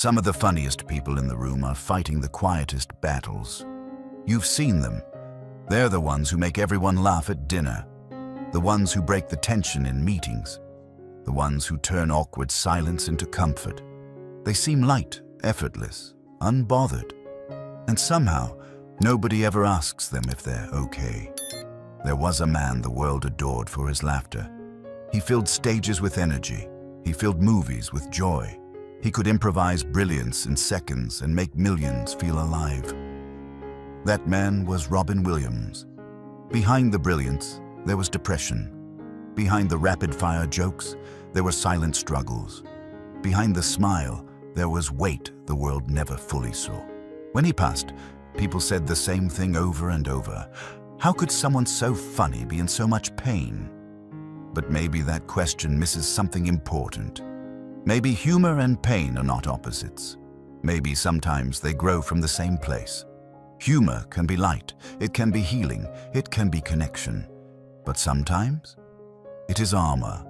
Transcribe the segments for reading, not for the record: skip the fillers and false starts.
Some of the funniest people in the room are fighting the quietest battles. You've seen them. They're the ones who make everyone laugh at dinner, the ones who break the tension in meetings, the ones who turn awkward silence into comfort. They seem light, effortless, unbothered, and somehow nobody ever asks them if they're okay. There was a man the world adored for his laughter. He filled stages with energy. He filled movies with joy. He could improvise brilliance in seconds and make millions feel alive. That man was Robin Williams. Behind the brilliance, there was depression. Behind the rapid-fire jokes, there were silent struggles. Behind the smile, there was weight the world never fully saw. When he passed, people said the same thing over and over. How could someone so funny be in so much pain? But maybe that question misses something important. Maybe humor and pain are not opposites. Maybe sometimes they grow from the same place. Humor can be light, it can be healing, it can be connection. But sometimes it is armor.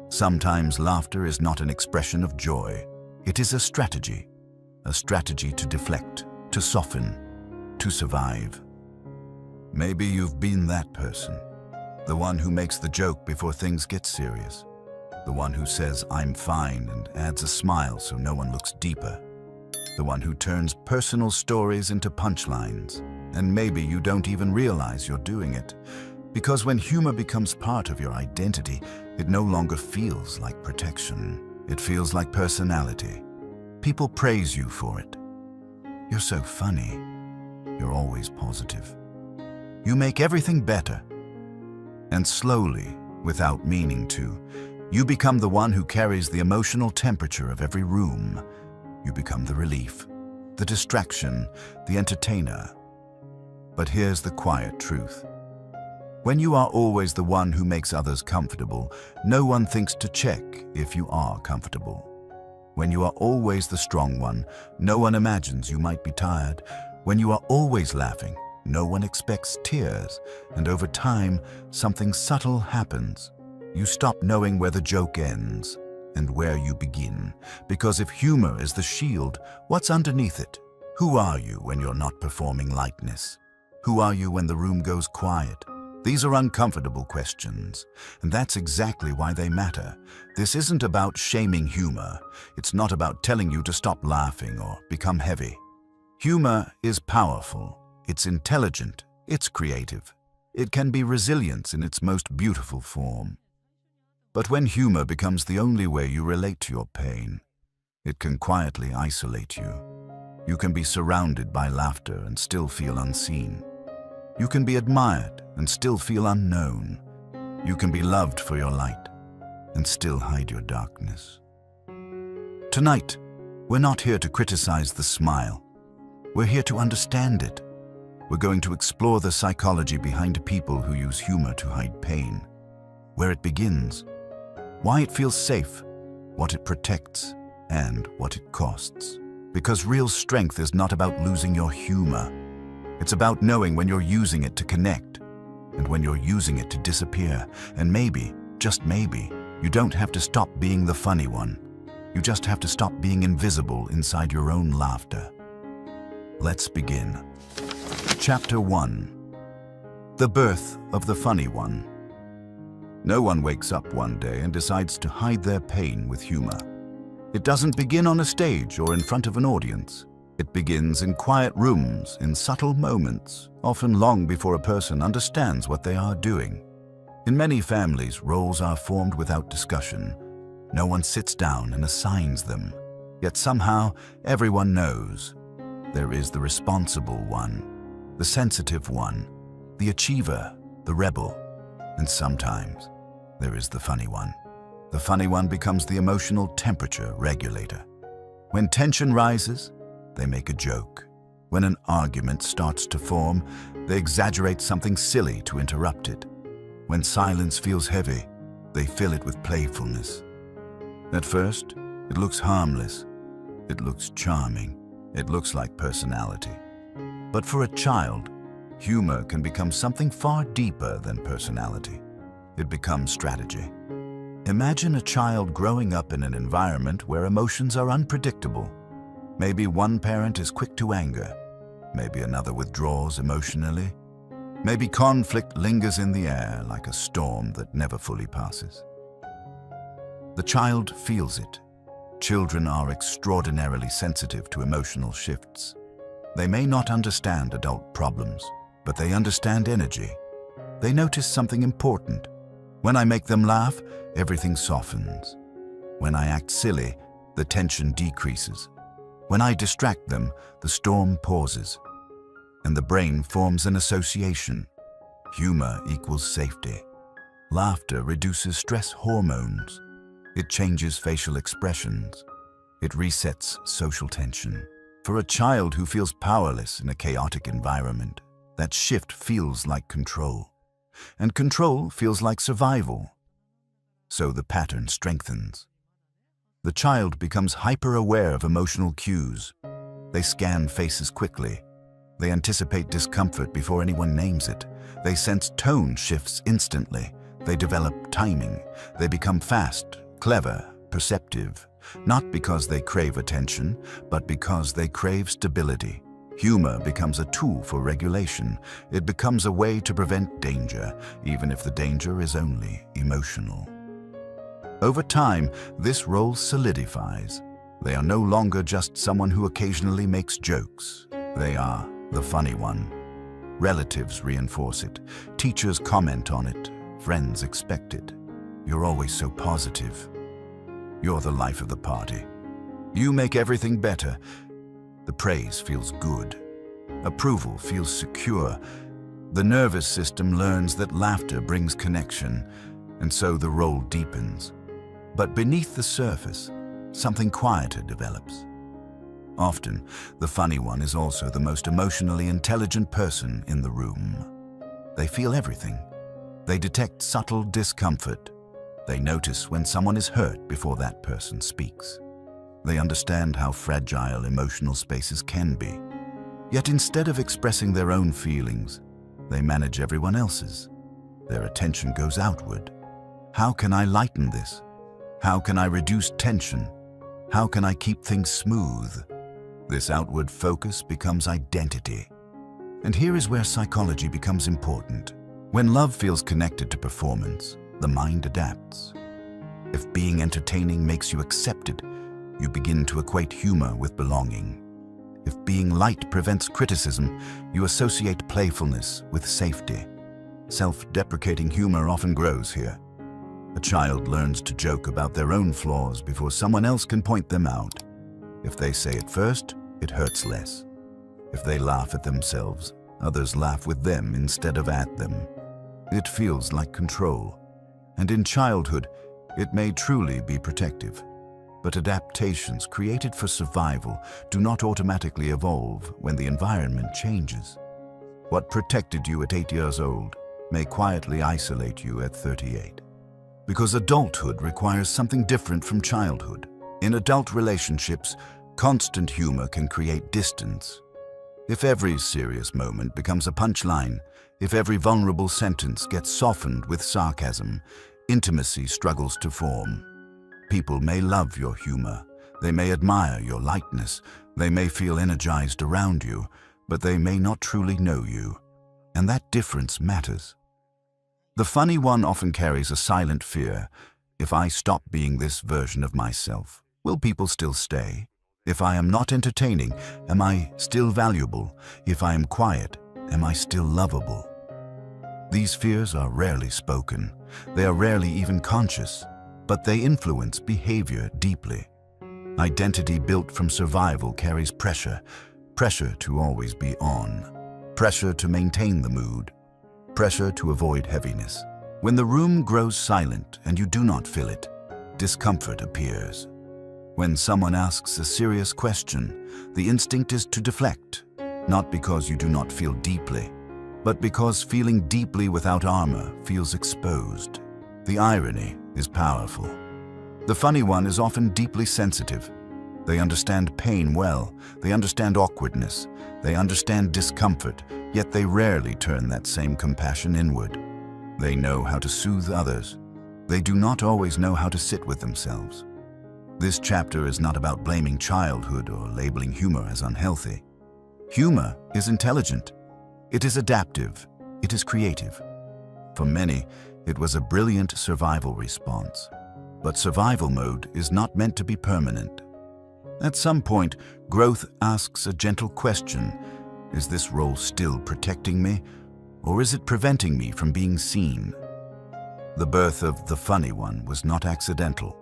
Sometimes laughter is not an expression of joy. It is a strategy to deflect, to soften, to survive. Maybe you've been that person, the one who makes the joke before things get serious, the one who says, "I'm fine," and adds a smile so no one looks deeper, the one who turns personal stories into punchlines. And maybe you don't even realize you're doing it, because when humor becomes part of your identity, it no longer feels like protection. It feels like personality. People praise you for it. You're so funny. You're always positive. You make everything better. And slowly, without meaning to, you become the one who carries the emotional temperature of every room. You become the relief, the distraction, the entertainer. But here's the quiet truth. When you are always the one who makes others comfortable, no one thinks to check if you are comfortable. When you are always the strong one, no one imagines you might be tired. When you are always laughing, no one expects tears, and over time, something subtle happens. You stop knowing where the joke ends and where you begin, because if humor is the shield, what's underneath it? Who are you when you're not performing lightness? Who are you when the room goes quiet? These are uncomfortable questions, and that's exactly why they matter. This isn't about shaming humor. It's not about telling you to stop laughing or become heavy. Humor is powerful. It's intelligent. It's creative. It can be resilience in its most beautiful form. But when humor becomes the only way you relate to your pain, it can quietly isolate you. You can be surrounded by laughter and still feel unseen. You can be admired and still feel unknown. You can be loved for your light and still hide your darkness. Tonight, we're not here to criticize the smile. We're here to understand it. We're going to explore the psychology behind people who use humor to hide pain, where it begins, why it feels safe, what it protects, and what it costs. Because real strength is not about losing your humor. It's about knowing when you're using it to connect and when you're using it to disappear. And maybe, just maybe, you don't have to stop being the funny one. You just have to stop being invisible inside your own laughter. Let's begin. Chapter 1. The Birth of the Funny One. No one wakes up one day and decides to hide their pain with humor. It doesn't begin on a stage or in front of an audience. It begins in quiet rooms, in subtle moments, often long before a person understands what they are doing. In many families, roles are formed without discussion. No one sits down and assigns them. Yet somehow, everyone knows. There is the responsible one, the sensitive one, the achiever, the rebel, and sometimes there is the funny one. The funny one becomes the emotional temperature regulator. When tension rises, they make a joke. When an argument starts to form, they exaggerate something silly to interrupt it. When silence feels heavy, they fill it with playfulness. At first, it looks harmless. It looks charming. It looks like personality. But for a child, humor can become something far deeper than personality. It becomes strategy. Imagine a child growing up in an environment where emotions are unpredictable. Maybe one parent is quick to anger. Maybe another withdraws emotionally. Maybe conflict lingers in the air like a storm that never fully passes. The child feels it. Children are extraordinarily sensitive to emotional shifts. They may not understand adult problems, but they understand energy. They notice something important. When I make them laugh, everything softens. When I act silly, the tension decreases. When I distract them, the storm pauses. And the brain forms an association. Humor equals safety. Laughter reduces stress hormones. It changes facial expressions. It resets social tension. For a child who feels powerless in a chaotic environment, that shift feels like control. And control feels like survival. So the pattern strengthens. The child becomes hyper-aware of emotional cues. They scan faces quickly. They anticipate discomfort before anyone names it. They sense tone shifts instantly. They develop timing. They become fast, clever, perceptive, not because they crave attention, but because they crave stability. Humor becomes a tool for regulation. It becomes a way to prevent danger, even if the danger is only emotional. Over time, this role solidifies. They are no longer just someone who occasionally makes jokes. They are the funny one. Relatives reinforce it. Teachers comment on it. Friends expect it. You're always so positive. You're the life of the party. You make everything better. The praise feels good. Approval feels secure. The nervous system learns that laughter brings connection, and so the role deepens. But beneath the surface, something quieter develops. Often, the funny one is also the most emotionally intelligent person in the room. They feel everything. They detect subtle discomfort. They notice when someone is hurt before that person speaks. They understand how fragile emotional spaces can be. Yet instead of expressing their own feelings, they manage everyone else's. Their attention goes outward. How can I lighten this? How can I reduce tension? How can I keep things smooth? This outward focus becomes identity. And here is where psychology becomes important. When love feels connected to performance, the mind adapts. If being entertaining makes you accepted, you begin to equate humor with belonging. If being light prevents criticism, you associate playfulness with safety. Self-deprecating humor often grows here. A child learns to joke about their own flaws before someone else can point them out. If they say it first, it hurts less. If they laugh at themselves, others laugh with them instead of at them. It feels like control. And in childhood, it may truly be protective. But adaptations created for survival do not automatically evolve when the environment changes. What protected you at 8 years old may quietly isolate you at 38. Because adulthood requires something different from childhood. In adult relationships, constant humor can create distance. If every serious moment becomes a punchline, if every vulnerable sentence gets softened with sarcasm, intimacy struggles to form. People may love your humor. They may admire your lightness. They may feel energized around you, but they may not truly know you. And that difference matters. The funny one often carries a silent fear. If I stop being this version of myself, will people still stay? If I am not entertaining, am I still valuable? If I am quiet, am I still lovable? These fears are rarely spoken. They are rarely even conscious, but they influence behavior deeply. Identity built from survival carries pressure. Pressure to always be on. Pressure to maintain the mood. Pressure to avoid heaviness. When the room grows silent and you do not fill it, discomfort appears. When someone asks a serious question, the instinct is to deflect, not because you do not feel deeply, but because feeling deeply without armor feels exposed. The irony is powerful. The funny one is often deeply sensitive. They understand pain well, they understand awkwardness, they understand discomfort, yet they rarely turn that same compassion inward. They know how to soothe others. They do not always know how to sit with themselves. This chapter is not about blaming childhood or labeling humor as unhealthy. Humor is intelligent. It is adaptive. It is creative. For many, it was a brilliant survival response. But survival mode is not meant to be permanent. At some point, growth asks a gentle question: is this role still protecting me, or is it preventing me from being seen? The birth of the funny one was not accidental.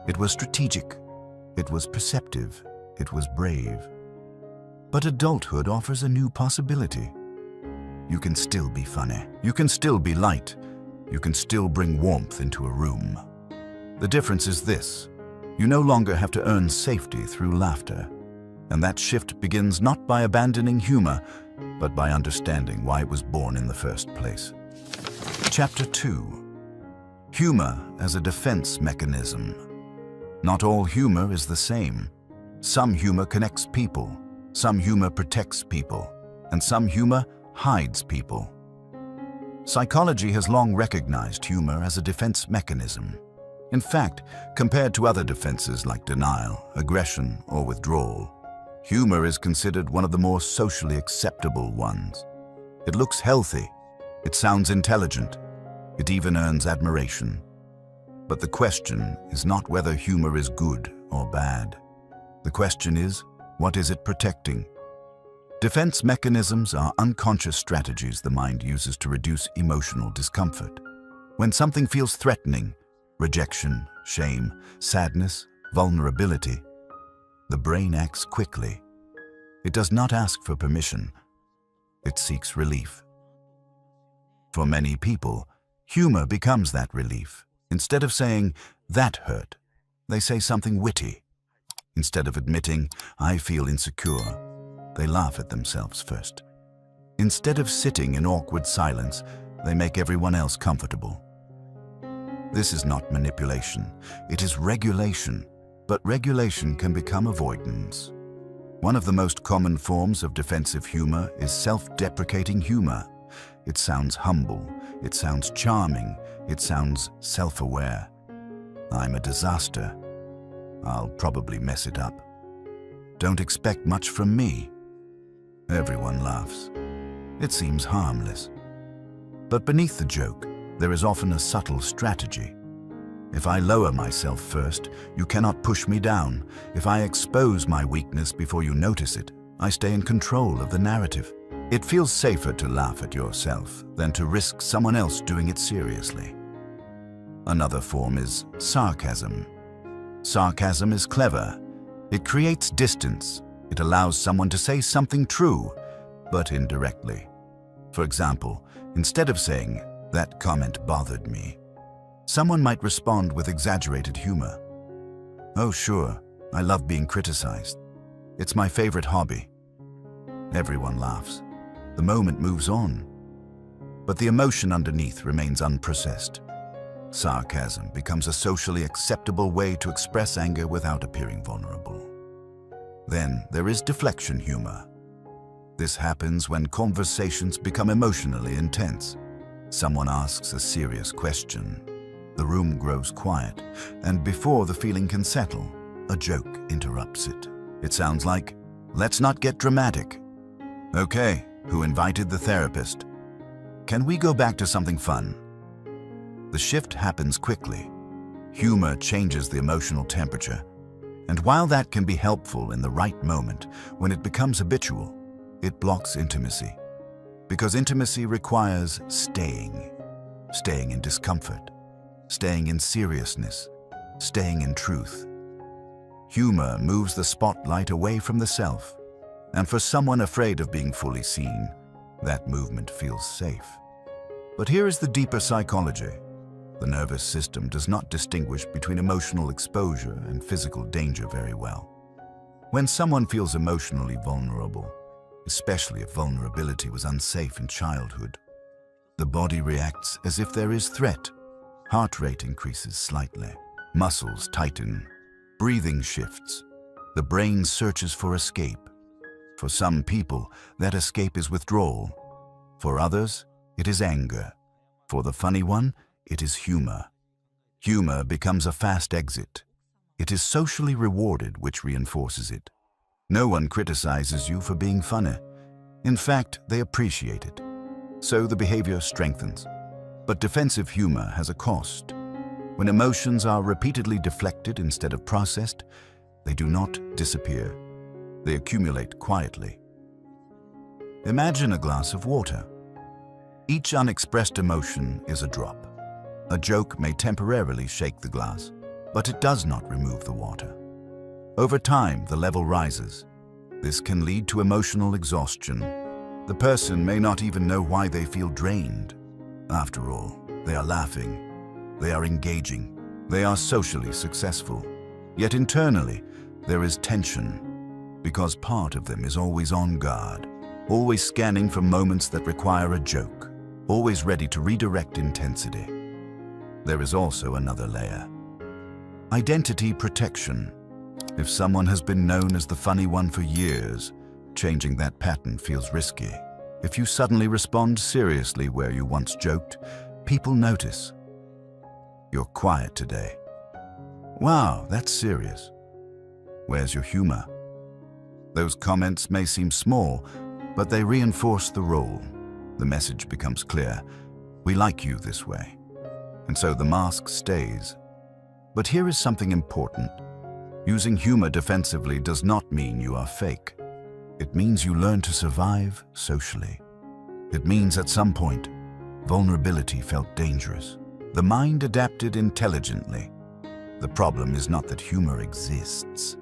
It was strategic. It was perceptive. It was brave. But adulthood offers a new possibility. You can still be funny. You can still be light. You can still bring warmth into a room. The difference is this: you no longer have to earn safety through laughter. And that shift begins not by abandoning humor, but by understanding why it was born in the first place. Chapter 2. Humor as a defense mechanism. Not all humor is the same. Some humor connects people, some humor protects people, and some humor hides people. Psychology has long recognized humor as a defense mechanism. In fact, compared to other defenses like denial, aggression, or withdrawal, humor is considered one of the more socially acceptable ones. It looks healthy, it sounds intelligent, it even earns admiration. But the question is not whether humor is good or bad. The question is, what is it protecting? Defense mechanisms are unconscious strategies the mind uses to reduce emotional discomfort. When something feels threatening, rejection, shame, sadness, vulnerability, the brain acts quickly. It does not ask for permission. It seeks relief. For many people, humor becomes that relief. Instead of saying, "that hurt," they say something witty. Instead of admitting, "I feel insecure," they laugh at themselves first. Instead of sitting in awkward silence, they make everyone else comfortable. This is not manipulation, it is regulation, but regulation can become avoidance. One of the most common forms of defensive humor is self-deprecating humor. It sounds humble, it sounds charming, it sounds self-aware. I'm a disaster. I'll probably mess it up. Don't expect much from me. Everyone laughs. It seems harmless. But beneath the joke, there is often a subtle strategy. If I lower myself first, you cannot push me down. If I expose my weakness before you notice it, I stay in control of the narrative. It feels safer to laugh at yourself than to risk someone else doing it seriously. Another form is sarcasm. Sarcasm is clever. It creates distance. It allows someone to say something true, but indirectly. For example, instead of saying, "that comment bothered me," someone might respond with exaggerated humor. "Oh sure, I love being criticized. It's my favorite hobby." Everyone laughs. The moment moves on. But the emotion underneath remains unprocessed. Sarcasm becomes a socially acceptable way to express anger without appearing vulnerable. Then there is deflection humor. This happens when conversations become emotionally intense. Someone asks a serious question. The room grows quiet, and before the feeling can settle, a joke interrupts it. It sounds like, "Let's not get dramatic." "Okay, who invited the therapist? Can we go back to something fun?" The shift happens quickly. Humor changes the emotional temperature. And while that can be helpful in the right moment, when it becomes habitual, it blocks intimacy. Because intimacy requires staying in discomfort, staying in seriousness, staying in truth. Humor moves the spotlight away from the self, and for someone afraid of being fully seen, that movement feels safe. But here is the deeper psychology. The nervous system does not distinguish between emotional exposure and physical danger very well. When someone feels emotionally vulnerable, especially if vulnerability was unsafe in childhood, the body reacts as if there is threat. Heart rate increases slightly, muscles tighten, breathing shifts. The brain searches for escape. For some people, that escape is withdrawal. For others, it is anger. For the funny one, it is humor. Humor becomes a fast exit. It is socially rewarded, which reinforces it. No one criticizes you for being funny. In fact, they appreciate it. So the behavior strengthens. But defensive humor has a cost. When emotions are repeatedly deflected instead of processed, they do not disappear. They accumulate quietly. Imagine a glass of water. Each unexpressed emotion is a drop. A joke may temporarily shake the glass, but it does not remove the water. Over time, the level rises. This can lead to emotional exhaustion. The person may not even know why they feel drained. After all, they are laughing. They are engaging. They are socially successful. Yet internally, there is tension, because part of them is always on guard, always scanning for moments that require a joke, always ready to redirect intensity. There is also another layer. Identity protection. If someone has been known as the funny one for years, changing that pattern feels risky. If you suddenly respond seriously where you once joked, people notice. You're quiet today. Wow, that's serious. Where's your humor? Those comments may seem small, but they reinforce the role. The message becomes clear. We like you this way. And so the mask stays. But here is something important. Using humor defensively does not mean you are fake. It means you learn to survive socially. It means at some point, vulnerability felt dangerous. The mind adapted intelligently. The problem is not that humor exists.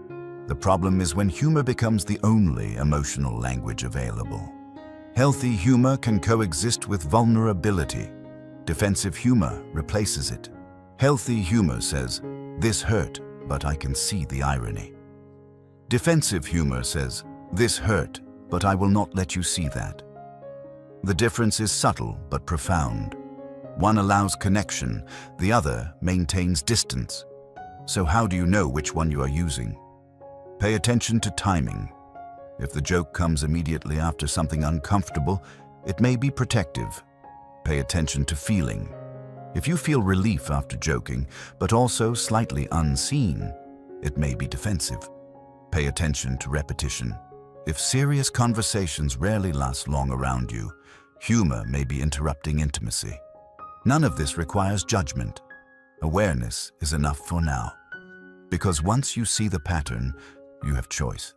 The problem is when humor becomes the only emotional language available. Healthy humor can coexist with vulnerability. Defensive humor replaces it. Healthy humor says, "This hurt, but I can see the irony." Defensive humor says, "This hurt, but I will not let you see that." The difference is subtle but profound. One allows connection, the other maintains distance. So how do you know which one you are using? Pay attention to timing. If the joke comes immediately after something uncomfortable, it may be protective. Pay attention to feeling. If you feel relief after joking, but also slightly unseen, it may be defensive. Pay attention to repetition. If serious conversations rarely last long around you, humor may be interrupting intimacy. None of this requires judgment. Awareness is enough for now. Because once you see the pattern, you have choice.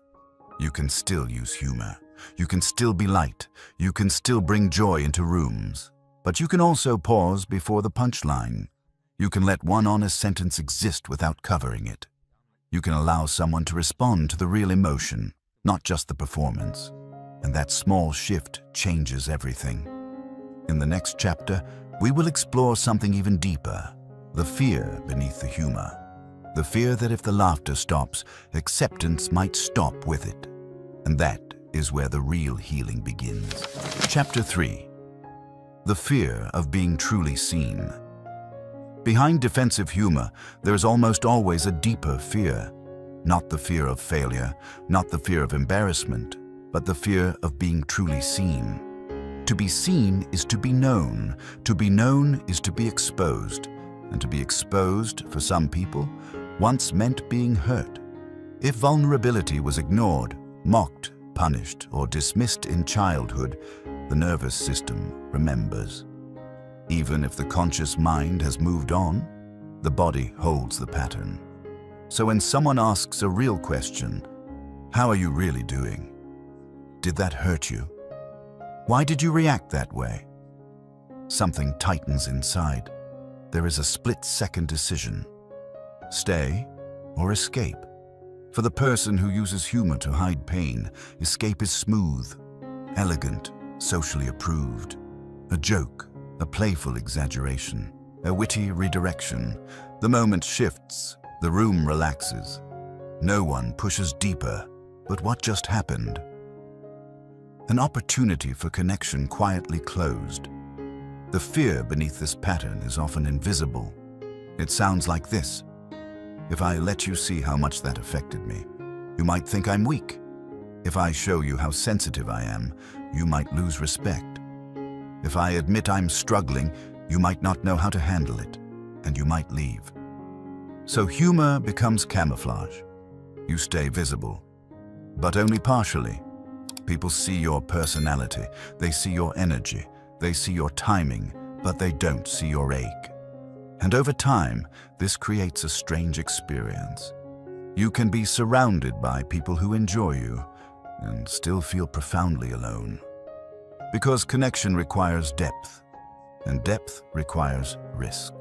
You can still use humor. You can still be light. You can still bring joy into rooms. But you can also pause before the punchline. You can let one honest sentence exist without covering it. You can allow someone to respond to the real emotion, not just the performance. And that small shift changes everything. In the next chapter, we will explore something even deeper, the fear beneath the humor. The fear that if the laughter stops, acceptance might stop with it. And that is where the real healing begins. Chapter 3. The fear of being truly seen. Behind defensive humor, there is almost always a deeper fear. Not the fear of failure, not the fear of embarrassment, but the fear of being truly seen. To be seen is to be known. To be known is to be exposed. And to be exposed, for some people, once meant being hurt. If vulnerability was ignored, mocked, punished, or dismissed in childhood, the nervous system remembers. Even if the conscious mind has moved on, the body holds the pattern. So when someone asks a real question, how are you really doing? Did that hurt you? Why did you react that way? Something tightens inside. There is a split-second decision. Stay or escape. For the person who uses humor to hide pain, escape is smooth, elegant, socially approved. A joke, a playful exaggeration, a witty redirection. The moment shifts, the room relaxes. No one pushes deeper, but what just happened? An opportunity for connection quietly closed. The fear beneath this pattern is often invisible. It sounds like this. If I let you see how much that affected me, you might think I'm weak. If I show you how sensitive I am, you might lose respect. If I admit I'm struggling, you might not know how to handle it, and you might leave. So humor becomes camouflage. You stay visible, but only partially. People see your personality, they see your energy, they see your timing, but they don't see your ache. And over time, this creates a strange experience. You can be surrounded by people who enjoy you and still feel profoundly alone. Because connection requires depth, and depth requires risk.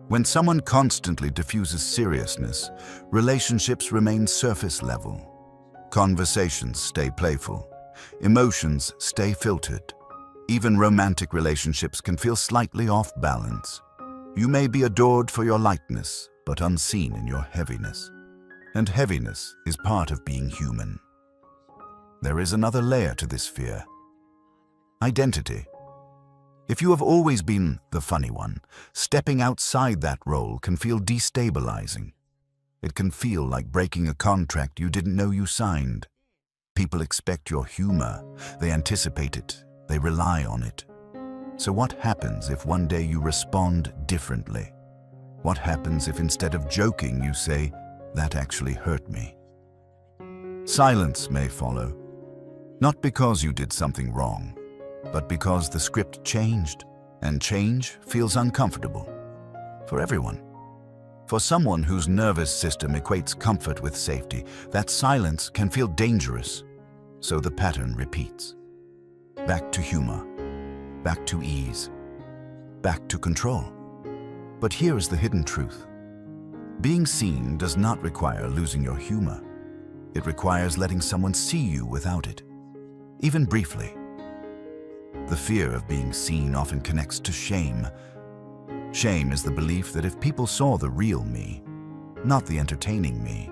When someone constantly diffuses seriousness, relationships remain surface level. Conversations stay playful. Emotions stay filtered. Even romantic relationships can feel slightly off balance. You may be adored for your lightness, but unseen in your heaviness. And heaviness is part of being human. There is another layer to this fear. Identity. If you have always been the funny one, stepping outside that role can feel destabilizing. It can feel like breaking a contract you didn't know you signed. People expect your humor, they anticipate it, they rely on it. So what happens if one day you respond differently? What happens if instead of joking you say, "That actually hurt me"? Silence may follow, not because you did something wrong, but because the script changed, and change feels uncomfortable for everyone. For someone whose nervous system equates comfort with safety, that silence can feel dangerous, so the pattern repeats. Back to humor, back to ease, back to control. But here is the hidden truth. Being seen does not require losing your humor. It requires letting someone see you without it, even briefly. The fear of being seen often connects to shame. Shame is the belief that if people saw the real me, not the entertaining me,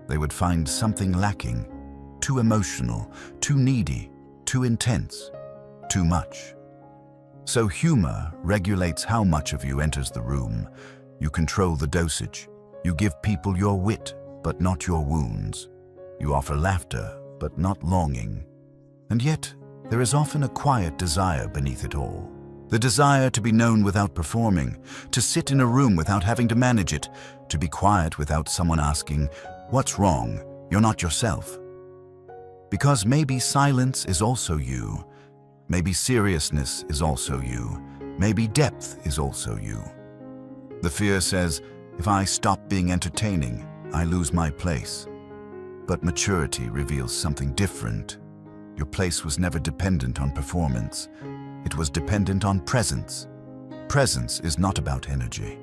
they would find something lacking, too emotional, too needy, too intense, too much. So humor regulates how much of you enters the room. You control the dosage. You give people your wit, but not your wounds. You offer laughter, but not longing. And yet, there is often a quiet desire beneath it all. The desire to be known without performing, to sit in a room without having to manage it, to be quiet without someone asking, "What's wrong? You're not yourself." Because maybe silence is also you. Maybe seriousness is also you. Maybe depth is also you. The fear says, if I stop being entertaining, I lose my place. But maturity reveals something different. Your place was never dependent on performance. It was dependent on presence. Presence is not about energy.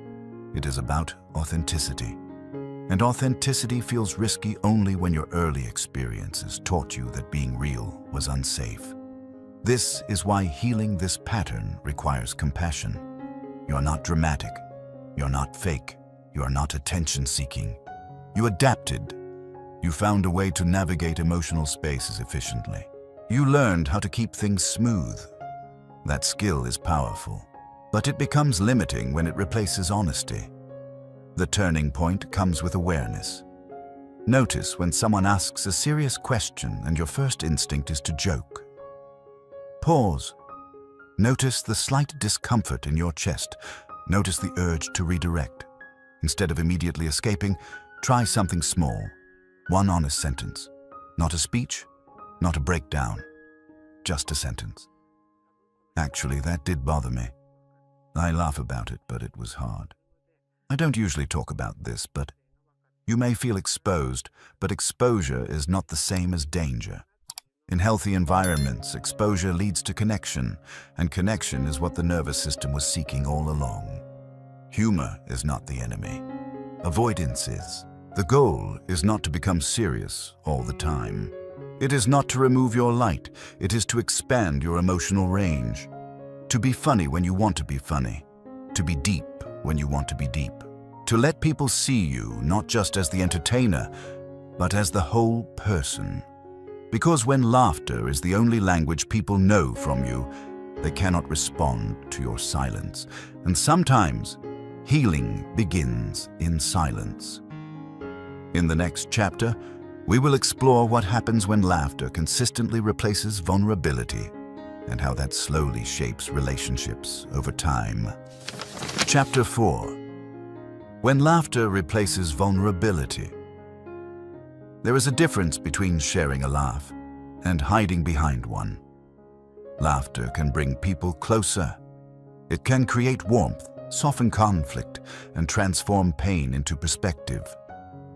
It is about authenticity. And authenticity feels risky only when your early experiences taught you that being real was unsafe. This is why healing this pattern requires compassion. You're not dramatic. You're not fake. You are not attention-seeking. You adapted. You found a way to navigate emotional spaces efficiently. You learned how to keep things smooth. That skill is powerful, but it becomes limiting when it replaces honesty. The turning point comes with awareness. Notice when someone asks a serious question and your first instinct is to joke. Pause. Notice the slight discomfort in your chest. Notice the urge to redirect. Instead of immediately escaping, try something small. One honest sentence. Not a speech, not a breakdown, just a sentence. Actually, that did bother me. I laugh about it, but it was hard. I don't usually talk about this, but you may feel exposed, but exposure is not the same as danger. In healthy environments, exposure leads to connection, and connection is what the nervous system was seeking all along. Humor is not the enemy. Avoidance is. The goal is not to become serious all the time. It is not to remove your light. It is to expand your emotional range. To be funny when you want to be funny. To be deep when you want to be deep. To let people see you not just as the entertainer, but as the whole person. Because when laughter is the only language people know from you, they cannot respond to your silence. And sometimes, healing begins in silence. In the next chapter, we will explore what happens when laughter consistently replaces vulnerability and how that slowly shapes relationships over time. Chapter 4. When laughter replaces vulnerability. There is a difference between sharing a laugh and hiding behind one. Laughter can bring people closer. It can create warmth, soften conflict, and transform pain into perspective.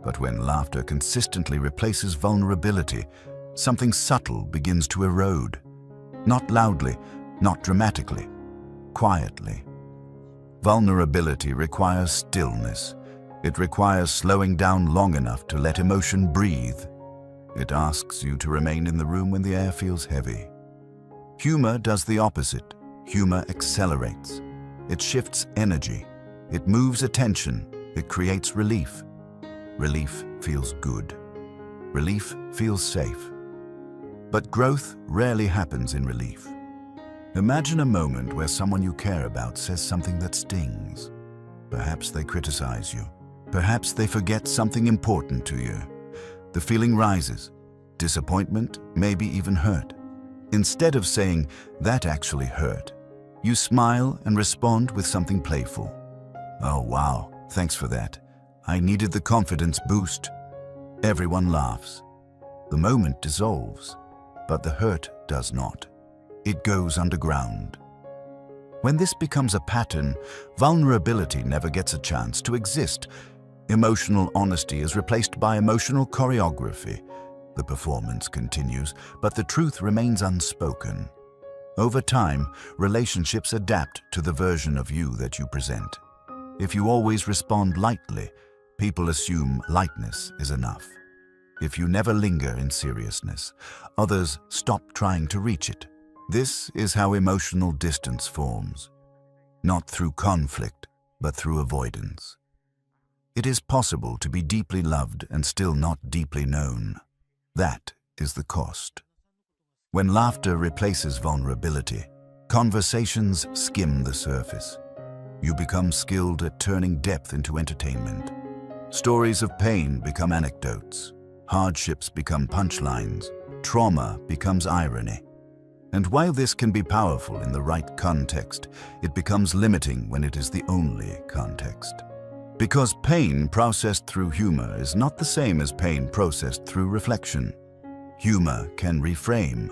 But when laughter consistently replaces vulnerability, something subtle begins to erode. Not loudly, not dramatically, quietly. Vulnerability requires stillness. It requires slowing down long enough to let emotion breathe. It asks you to remain in the room when the air feels heavy. Humor does the opposite. Humor accelerates. It shifts energy. It moves attention. It creates relief. Relief feels good. Relief feels safe. But growth rarely happens in relief. Imagine a moment where someone you care about says something that stings. Perhaps they criticize you. Perhaps they forget something important to you. The feeling rises. Disappointment, maybe even hurt. Instead of saying, "That actually hurt," you smile and respond with something playful. "Oh wow, thanks for that. I needed the confidence boost." Everyone laughs. The moment dissolves, but the hurt does not. It goes underground. When this becomes a pattern, vulnerability never gets a chance to exist. Emotional honesty is replaced by emotional choreography. The performance continues, but the truth remains unspoken. Over time, relationships adapt to the version of you that you present. If you always respond lightly, people assume lightness is enough. If you never linger in seriousness, others stop trying to reach it. This is how emotional distance forms. Not through conflict, but through avoidance. It is possible to be deeply loved and still not deeply known. That is the cost. When laughter replaces vulnerability, conversations skim the surface. You become skilled at turning depth into entertainment. Stories of pain become anecdotes. Hardships become punchlines. Trauma becomes irony. And while this can be powerful in the right context, it becomes limiting when it is the only context. Because pain processed through humor is not the same as pain processed through reflection. Humor can reframe.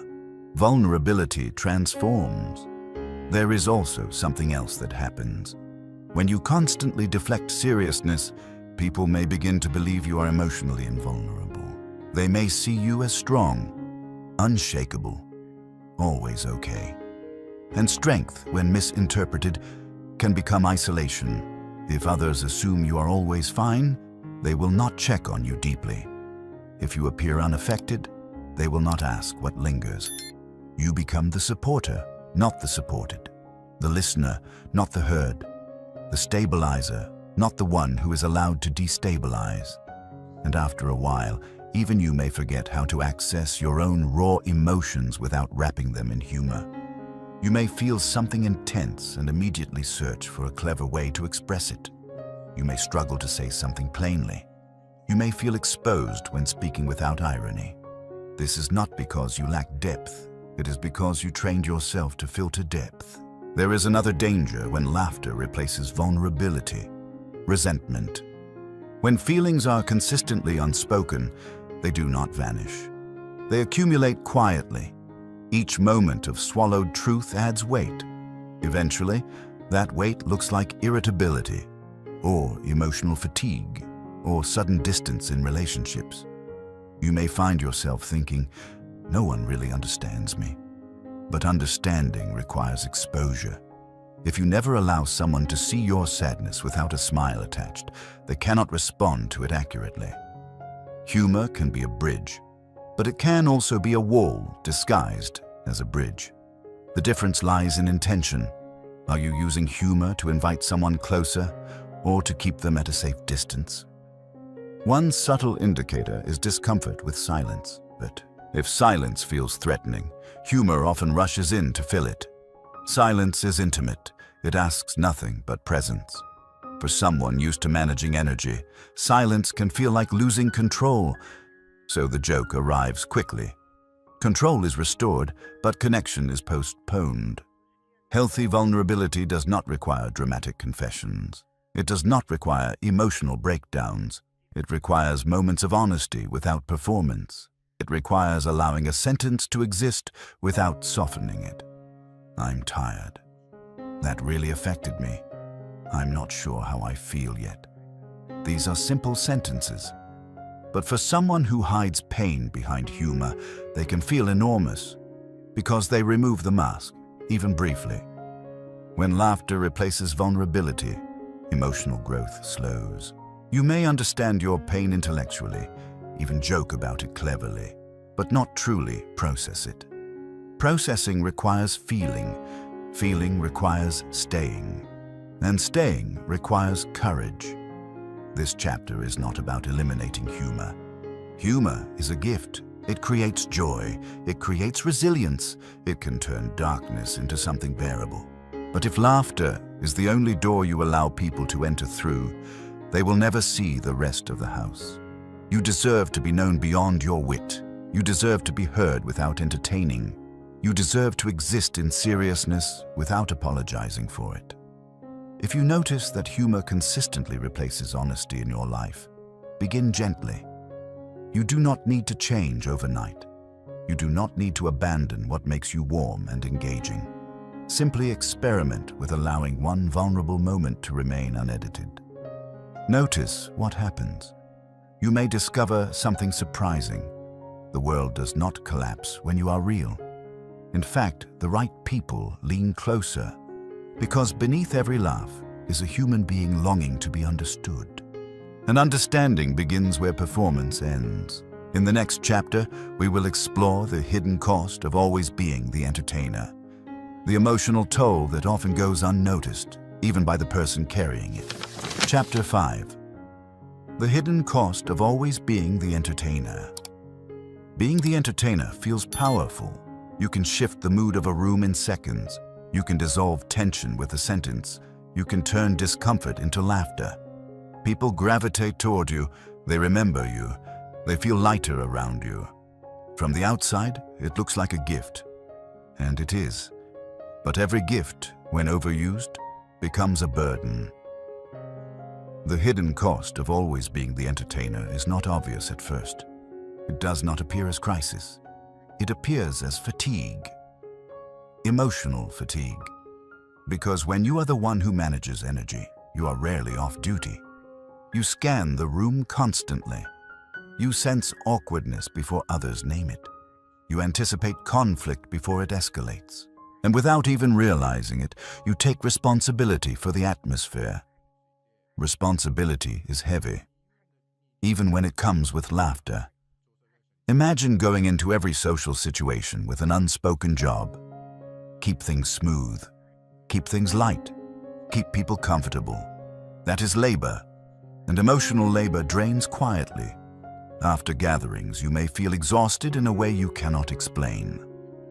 Vulnerability transforms. There is also something else that happens. When you constantly deflect seriousness, people may begin to believe you are emotionally invulnerable. They may see you as strong, unshakable, always okay. And strength, when misinterpreted, can become isolation. If others assume you are always fine, they will not check on you deeply. If you appear unaffected, they will not ask what lingers. You become the supporter, not the supported. The listener, not the heard. The stabilizer, not the one who is allowed to destabilize. And after a while, even you may forget how to access your own raw emotions without wrapping them in humor. You may feel something intense and immediately search for a clever way to express it. You may struggle to say something plainly. You may feel exposed when speaking without irony. This is not because you lack depth. It is because you trained yourself to filter depth. There is another danger when laughter replaces vulnerability: resentment. When feelings are consistently unspoken, they do not vanish. They accumulate quietly. Each moment of swallowed truth adds weight. Eventually, that weight looks like irritability, or emotional fatigue, or sudden distance in relationships. You may find yourself thinking, "No one really understands me." But understanding requires exposure. If you never allow someone to see your sadness without a smile attached, they cannot respond to it accurately. Humor can be a bridge, but it can also be a wall disguised as a bridge. The difference lies in intention. Are you using humor to invite someone closer or to keep them at a safe distance? One subtle indicator is discomfort with silence, but if silence feels threatening, humor often rushes in to fill it. Silence is intimate. It asks nothing but presence. For someone used to managing energy, silence can feel like losing control, so the joke arrives quickly. Control is restored, but connection is postponed. Healthy vulnerability does not require dramatic confessions. It does not require emotional breakdowns. It requires moments of honesty without performance. It requires allowing a sentence to exist without softening it. I'm tired. That really affected me. I'm not sure how I feel yet. These are simple sentences. But for someone who hides pain behind humor, they can feel enormous because they remove the mask, even briefly. When laughter replaces vulnerability, emotional growth slows. You may understand your pain intellectually, even joke about it cleverly, but not truly process it. Processing requires feeling. Feeling requires staying. And staying requires courage. This chapter is not about eliminating humor. Humor is a gift. It creates joy. It creates resilience. It can turn darkness into something bearable. But if laughter is the only door you allow people to enter through, they will never see the rest of the house. You deserve to be known beyond your wit. You deserve to be heard without entertaining. You deserve to exist in seriousness without apologizing for it. If you notice that humor consistently replaces honesty in your life, begin gently. You do not need to change overnight. You do not need to abandon what makes you warm and engaging. Simply experiment with allowing one vulnerable moment to remain unedited. Notice what happens. You may discover something surprising. The world does not collapse when you are real. In fact, the right people lean closer, because beneath every laugh is a human being longing to be understood. And understanding begins where performance ends. In the next chapter, we will explore the hidden cost of always being the entertainer, the emotional toll that often goes unnoticed, even by the person carrying it. Chapter 5. The hidden cost of always being the entertainer. Being the entertainer feels powerful. You can shift the mood of a room in seconds. You can dissolve tension with a sentence. You can turn discomfort into laughter. People gravitate toward you. They remember you. They feel lighter around you. From the outside, it looks like a gift. And it is. But every gift, when overused, becomes a burden. The hidden cost of always being the entertainer is not obvious at first. It does not appear as crisis. It appears as fatigue. Emotional fatigue. Because when you are the one who manages energy, you are rarely off duty. You scan the room constantly. You sense awkwardness before others name it. You anticipate conflict before it escalates. And without even realizing it, you take responsibility for the atmosphere. Responsibility is heavy, even when it comes with laughter. Imagine going into every social situation with an unspoken job. Keep things smooth. Keep things light. Keep people comfortable. That is labor, and emotional labor drains quietly. After gatherings, you may feel exhausted in a way you cannot explain.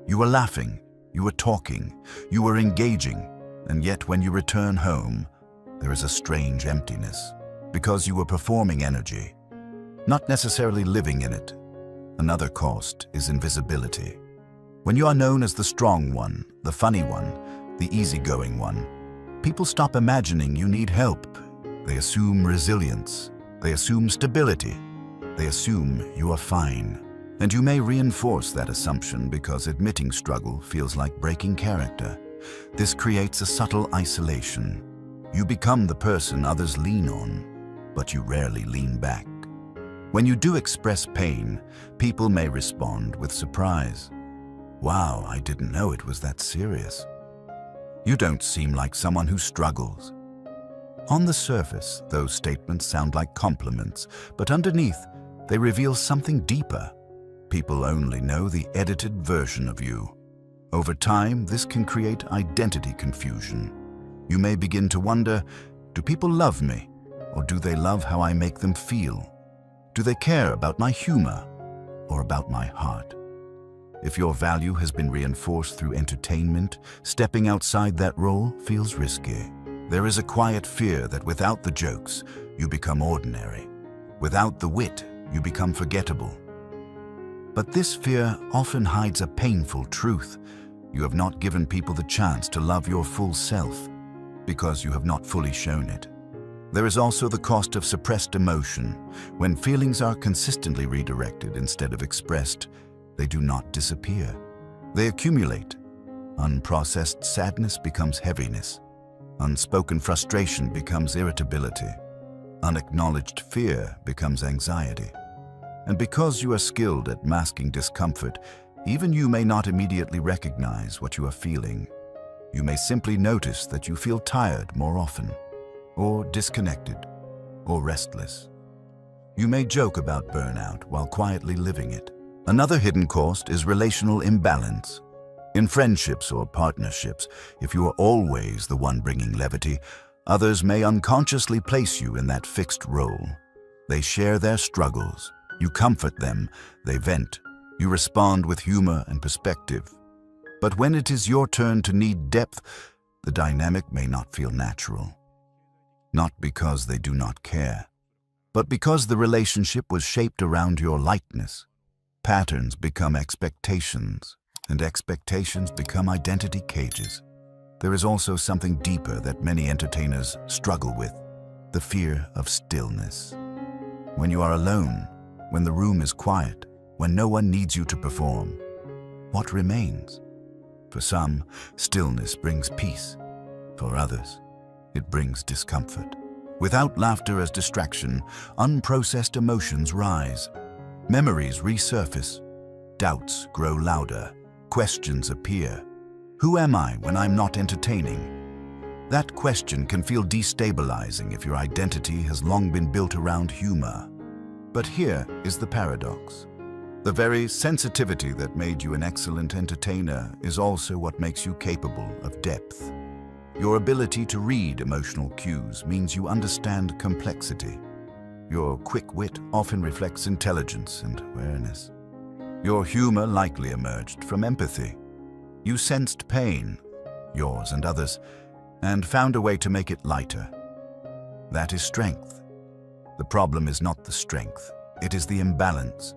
You are laughing, you are talking, you are engaging, and yet when you return home, there is a strange emptiness, because you were performing energy, not necessarily living in it. Another cost is invisibility. When you are known as the strong one, the funny one, the easygoing one, people stop imagining you need help. They assume resilience. They assume stability. They assume you are fine. And you may reinforce that assumption because admitting struggle feels like breaking character. This creates a subtle isolation. You become the person others lean on, but you rarely lean back. When you do express pain, people may respond with surprise. Wow, I didn't know it was that serious. You don't seem like someone who struggles. On the surface, those statements sound like compliments, but underneath, they reveal something deeper. People only know the edited version of you. Over time, this can create identity confusion. You may begin to wonder, do people love me? Or do they love how I make them feel? Do they care about my humor or about my heart? If your value has been reinforced through entertainment, stepping outside that role feels risky. There is a quiet fear that without the jokes, you become ordinary. Without the wit, you become forgettable. But this fear often hides a painful truth. You have not given people the chance to love your full self because you have not fully shown it. There is also the cost of suppressed emotion. When feelings are consistently redirected instead of expressed, they do not disappear. They accumulate. Unprocessed sadness becomes heaviness. Unspoken frustration becomes irritability. Unacknowledged fear becomes anxiety. And because you are skilled at masking discomfort, even you may not immediately recognize what you are feeling. You may simply notice that you feel tired more often, or disconnected, or restless. You may joke about burnout while quietly living it. Another hidden cost is relational imbalance. In friendships or partnerships, if you are always the one bringing levity, others may unconsciously place you in that fixed role. They share their struggles. You comfort them. They vent. You respond with humor and perspective. But when it is your turn to need depth, the dynamic may not feel natural. Not because they do not care, but because the relationship was shaped around your lightness. Patterns become expectations, and expectations become identity cages. There is also something deeper that many entertainers struggle with: the fear of stillness. When you are alone, when the room is quiet, when no one needs you to perform, what remains? For some, stillness brings peace. For others, it brings discomfort. Without laughter as distraction, unprocessed emotions rise. Memories resurface. Doubts grow louder. Questions appear. Who am I when I'm not entertaining? That question can feel destabilizing if your identity has long been built around humor. But here is the paradox. The very sensitivity that made you an excellent entertainer is also what makes you capable of depth. Your ability to read emotional cues means you understand complexity. Your quick wit often reflects intelligence and awareness. Your humor likely emerged from empathy. You sensed pain, yours and others, and found a way to make it lighter. That is strength. The problem is not the strength, it is the imbalance.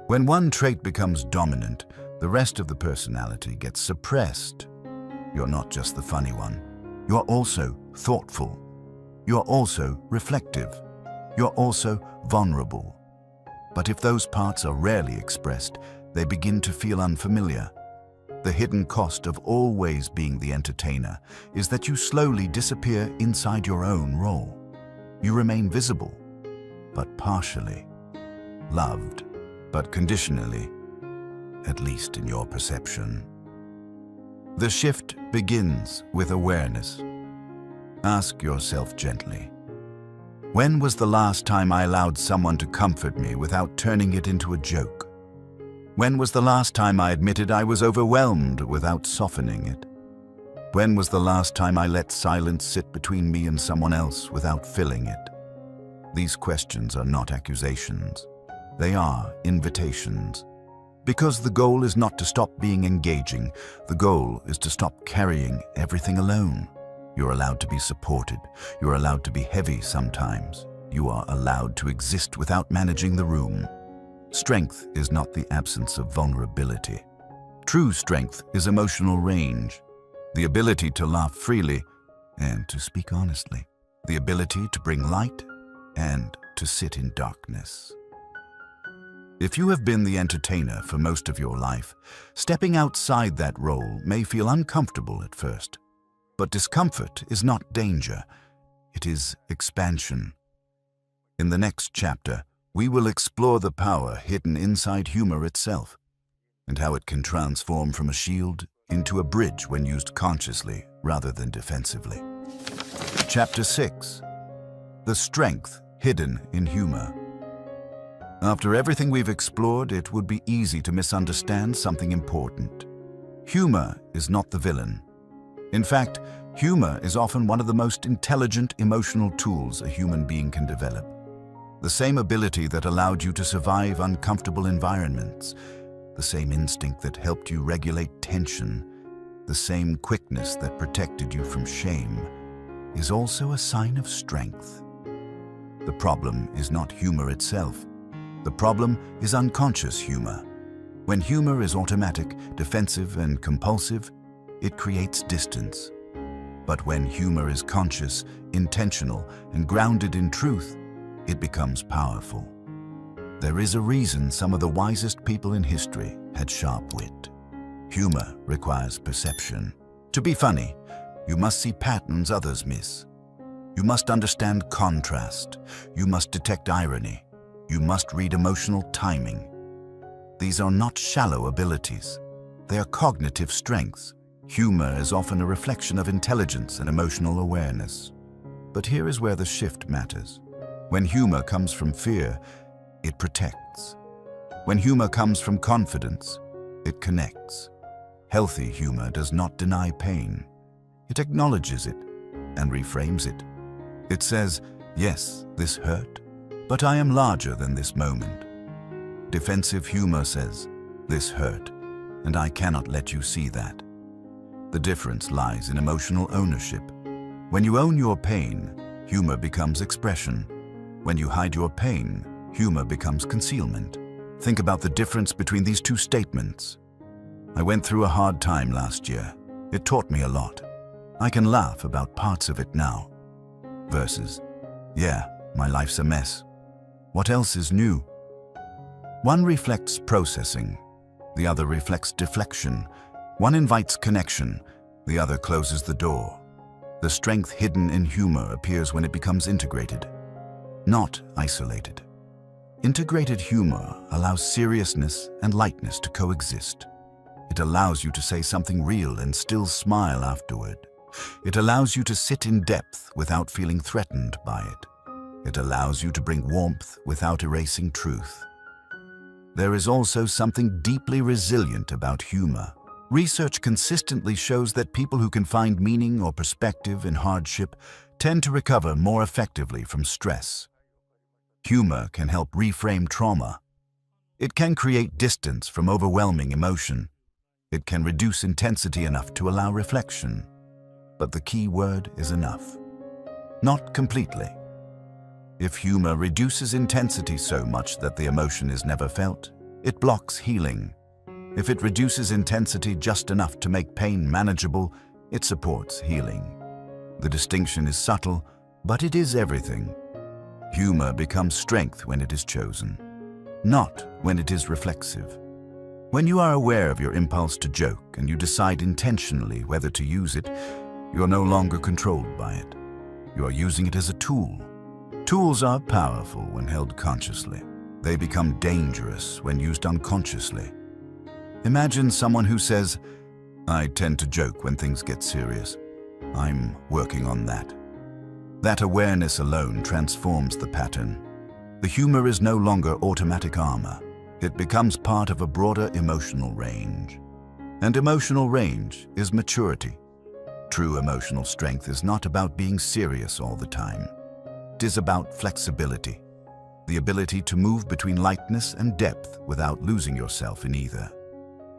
When one trait becomes dominant, the rest of the personality gets suppressed. You're not just the funny one. You're also thoughtful. You're also reflective. You're also vulnerable. But if those parts are rarely expressed, they begin to feel unfamiliar. The hidden cost of always being the entertainer is that you slowly disappear inside your own role. You remain visible, but partially. Loved, but conditionally, at least in your perception. The shift begins with awareness. Ask yourself gently, when was the last time I allowed someone to comfort me without turning it into a joke? When was the last time I admitted I was overwhelmed without softening it? When was the last time I let silence sit between me and someone else without filling it? These questions are not accusations. They are invitations. Because the goal is not to stop being engaging, the goal is to stop carrying everything alone. You're allowed to be supported. You're allowed to be heavy sometimes. You are allowed to exist without managing the room. Strength is not the absence of vulnerability. True strength is emotional range, the ability to laugh freely and to speak honestly, the ability to bring light and to sit in darkness. If you have been the entertainer for most of your life, stepping outside that role may feel uncomfortable at first. But discomfort is not danger, it is expansion. In the next chapter, we will explore the power hidden inside humor itself, and how it can transform from a shield into a bridge when used consciously rather than defensively. Chapter 6. The strength hidden in humor. After everything we've explored, it would be easy to misunderstand something important. Humor is not the villain. In fact, humor is often one of the most intelligent emotional tools a human being can develop. The same ability that allowed you to survive uncomfortable environments, the same instinct that helped you regulate tension, the same quickness that protected you from shame, is also a sign of strength. The problem is not humor itself. The problem is unconscious humor. When humor is automatic, defensive, and compulsive, it creates distance. But when humor is conscious, intentional, and grounded in truth, it becomes powerful. There is a reason some of the wisest people in history had sharp wit. Humor requires perception. To be funny, you must see patterns others miss. You must understand contrast. You must detect irony. You must read emotional timing. These are not shallow abilities. They are cognitive strengths. Humor is often a reflection of intelligence and emotional awareness. But here is where the shift matters. When humor comes from fear, it protects. When humor comes from confidence, it connects. Healthy humor does not deny pain. It acknowledges it and reframes it. It says, yes, this hurt, but I am larger than this moment. Defensive humor says, this hurt, and I cannot let you see that. The difference lies in emotional ownership. When you own your pain, humor becomes expression. When you hide your pain, humor becomes concealment. Think about the difference between these two statements. I went through a hard time last year. It taught me a lot. I can laugh about parts of it now. Versus, yeah, my life's a mess. What else is new? One reflects processing. The other reflects deflection. One invites connection. The other closes the door. The strength hidden in humor appears when it becomes integrated, not isolated. Integrated humor allows seriousness and lightness to coexist. It allows you to say something real and still smile afterward. It allows you to sit in depth without feeling threatened by it. It allows you to bring warmth without erasing truth. There is also something deeply resilient about humor. Research consistently shows that people who can find meaning or perspective in hardship tend to recover more effectively from stress. Humor can help reframe trauma. It can create distance from overwhelming emotion. It can reduce intensity enough to allow reflection. But the key word is enough. Not completely. If humor reduces intensity so much that the emotion is never felt, it blocks healing. If it reduces intensity just enough to make pain manageable, it supports healing. The distinction is subtle, but it is everything. Humor becomes strength when it is chosen, not when it is reflexive. When you are aware of your impulse to joke and you decide intentionally whether to use it, you are no longer controlled by it. You are using it as a tool. Tools are powerful when held consciously. They become dangerous when used unconsciously. Imagine someone who says, I tend to joke when things get serious. I'm working on that. That awareness alone transforms the pattern. The humor is no longer automatic armor. It becomes part of a broader emotional range. And emotional range is maturity. True emotional strength is not about being serious all the time. It is about flexibility, the ability to move between lightness and depth without losing yourself in either.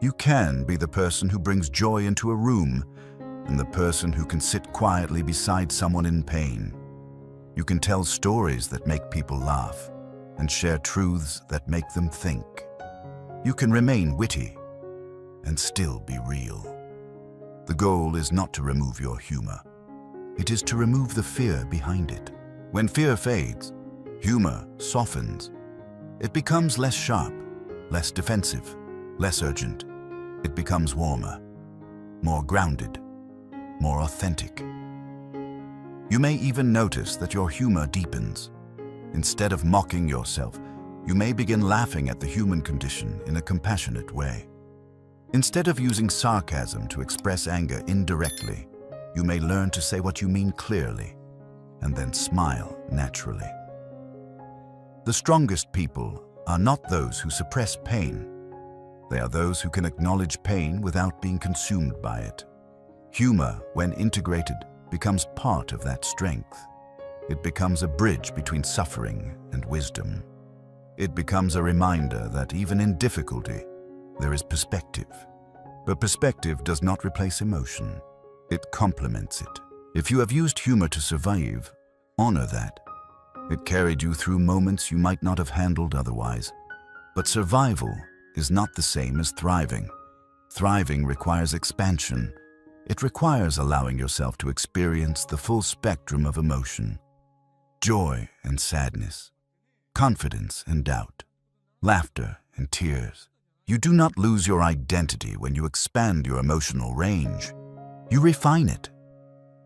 You can be the person who brings joy into a room and the person who can sit quietly beside someone in pain. You can tell stories that make people laugh and share truths that make them think. You can remain witty and still be real. The goal is not to remove your humor. It is to remove the fear behind it. When fear fades, humor softens. It becomes less sharp, less defensive, less urgent. It becomes warmer, more grounded, more authentic. You may even notice that your humor deepens. Instead of mocking yourself, you may begin laughing at the human condition in a compassionate way. Instead of using sarcasm to express anger indirectly, you may learn to say what you mean clearly and then smile naturally. The strongest people are not those who suppress pain. They are those who can acknowledge pain without being consumed by it. Humor, when integrated, becomes part of that strength. It becomes a bridge between suffering and wisdom. It becomes a reminder that even in difficulty, there is perspective. But perspective does not replace emotion. It complements it. If you have used humor to survive, honor that. It carried you through moments you might not have handled otherwise. But survival is not the same as thriving. Thriving requires expansion. It requires allowing yourself to experience the full spectrum of emotion: joy and sadness, confidence and doubt, laughter and tears. You do not lose your identity when you expand your emotional range. You refine it.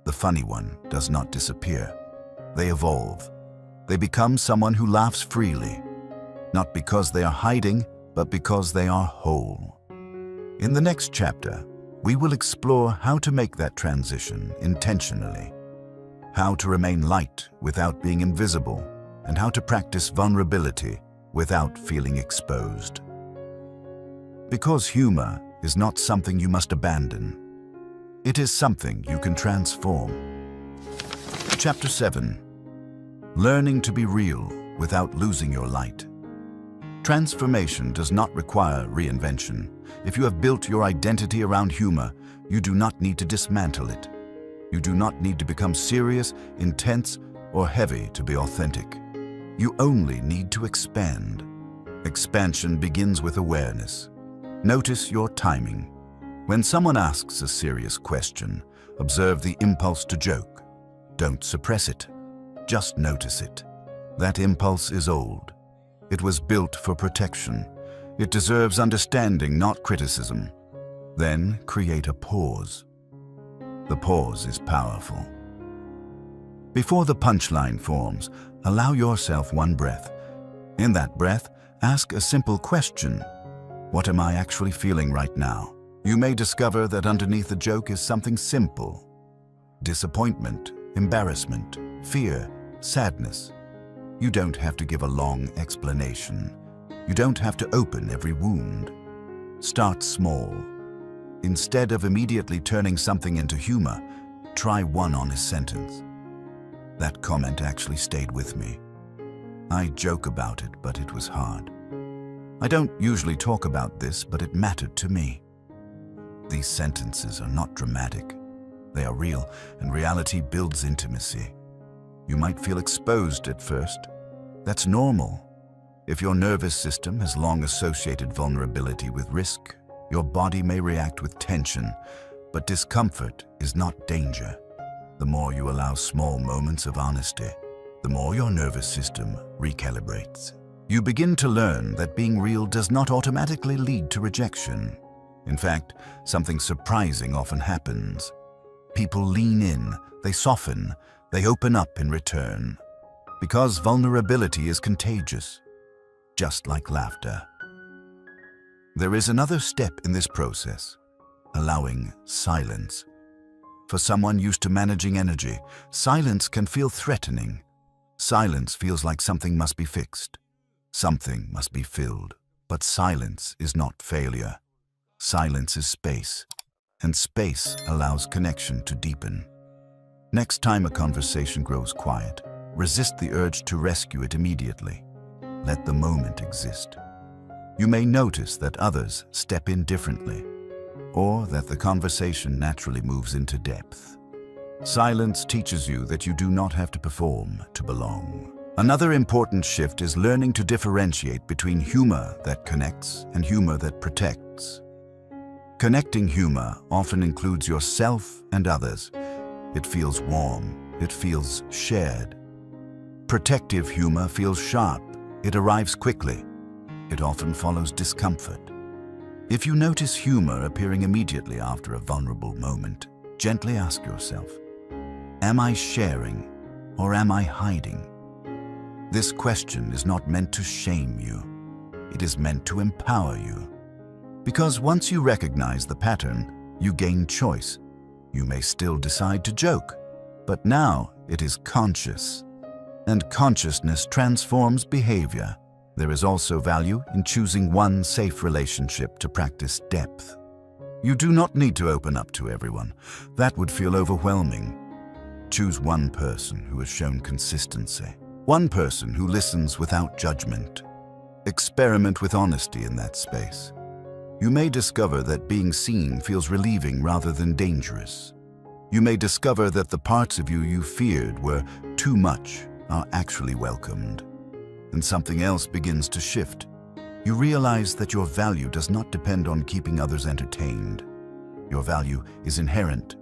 The funny one does not disappear. They evolve. They become someone who laughs freely, not because they are hiding, but because they are whole. In the next chapter, we will explore how to make that transition intentionally, how to remain light without being invisible, and how to practice vulnerability without feeling exposed. Because humor is not something you must abandon. It is something you can transform. Chapter 7. Learning to be real without losing your light. Transformation does not require reinvention. If you have built your identity around humor, you do not need to dismantle it. You do not need to become serious, intense, or heavy to be authentic. You only need to expand. Expansion begins with awareness. Notice your timing. When someone asks a serious question, observe the impulse to joke. Don't suppress it. Just notice it. That impulse is old. It was built for protection. It deserves understanding, not criticism. Then create a pause. The pause is powerful. Before the punchline forms, allow yourself one breath. In that breath, ask a simple question. What am I actually feeling right now? You may discover that underneath the joke is something simple: disappointment, embarrassment, fear, sadness. You don't have to give a long explanation. You don't have to open every wound. Start small. Instead of immediately turning something into humor, try one honest sentence. That comment actually stayed with me. I joke about it, but it was hard. I don't usually talk about this, but it mattered to me. These sentences are not dramatic. They are real, and reality builds intimacy. You might feel exposed at first. That's normal. If your nervous system has long associated vulnerability with risk, your body may react with tension, but discomfort is not danger. The more you allow small moments of honesty, the more your nervous system recalibrates. You begin to learn that being real does not automatically lead to rejection. In fact, something surprising often happens. People lean in, they soften, they open up in return. Because vulnerability is contagious, just like laughter. There is another step in this process: allowing silence. For someone used to managing energy, silence can feel threatening. Silence feels like something must be fixed. Something must be filled. But silence is not failure. Silence is space, and space allows connection to deepen. Next time a conversation grows quiet, resist the urge to rescue it immediately. Let the moment exist. You may notice that others step in differently, or that the conversation naturally moves into depth. Silence teaches you that you do not have to perform to belong. Another important shift is learning to differentiate between humor that connects and humor that protects. Connecting humor often includes yourself and others. It feels warm. It feels shared. Protective humor feels sharp. It arrives quickly. It often follows discomfort. If you notice humor appearing immediately after a vulnerable moment, gently ask yourself, am I sharing or am I hiding? This question is not meant to shame you. It is meant to empower you. Because once you recognize the pattern, you gain choice. You may still decide to joke, but now it is conscious. And consciousness transforms behavior. There is also value in choosing one safe relationship to practice depth. You do not need to open up to everyone. That would feel overwhelming. Choose one person who has shown consistency. One person who listens without judgment. Experiment with honesty in that space. You may discover that being seen feels relieving rather than dangerous. You may discover that the parts of you you feared were too much are actually welcomed. And something else begins to shift. You realize that your value does not depend on keeping others entertained. Your value is inherent.